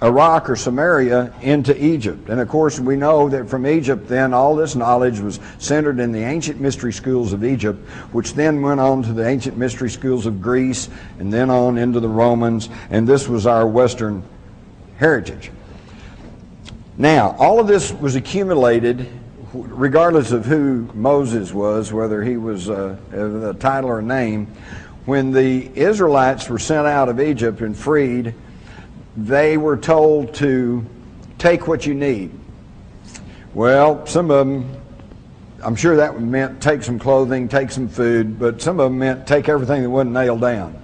Iraq or Samaria into Egypt. And of course we know that from Egypt then all this knowledge was centered in the ancient mystery schools of Egypt, which then went on to the ancient mystery schools of Greece and then on into the Romans, and this was our Western heritage. Now, all of this was accumulated regardless of who Moses was, whether he was a title or a name. When the Israelites were sent out of Egypt and freed, they were told to take what you need. Well, some of them, I'm sure that meant take some clothing, take some food, but some of them meant take everything that wasn't nailed down.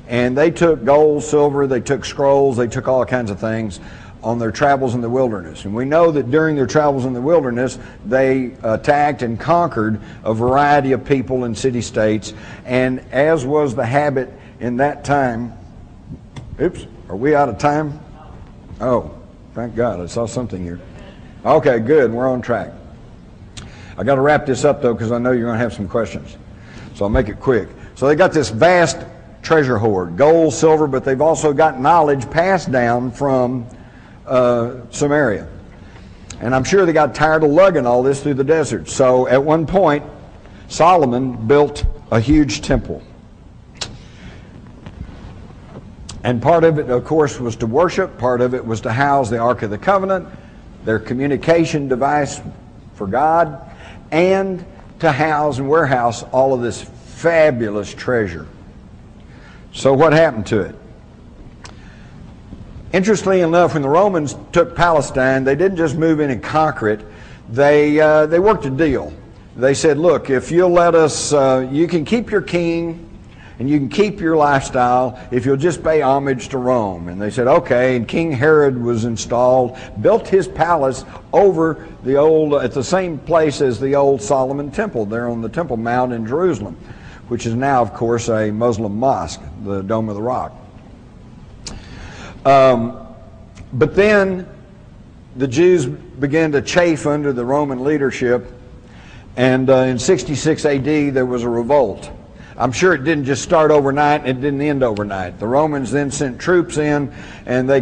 And they took gold, silver, they took scrolls, they took all kinds of things on their travels in the wilderness. And we know that during their travels in the wilderness, they attacked and conquered a variety of people and city-states. And as was the habit in that time, oops, are we out of time? Oh, thank God, I saw something here. Okay, good, we're on track. I got to wrap this up though, because I know you're going to have some questions. So I'll make it quick. So they got this vast treasure hoard, gold, silver, but they've also got knowledge passed down from Samaria. And I'm sure they got tired of lugging all this through the desert. So at one point, Solomon built a huge temple. And part of it, of course, was to worship. Part of it was to house the Ark of the Covenant, their communication device for God, and to house and warehouse all of this fabulous treasure. So what happened to it? Interestingly enough, when the Romans took Palestine, they didn't just move in and conquer it. They worked a deal. They said, look, if you'll let us, you can keep your king and you can keep your lifestyle if you'll just pay homage to Rome. And they said, okay, and King Herod was installed, built his palace over the old, at the same place as the old Solomon Temple, there on the Temple Mount in Jerusalem, which is now, of course, a Muslim mosque, the Dome of the Rock. But then the Jews began to chafe under the Roman leadership, and in 66 AD there was a revolt. I'm sure it didn't just start overnight, it didn't end overnight. The Romans then sent troops in, and they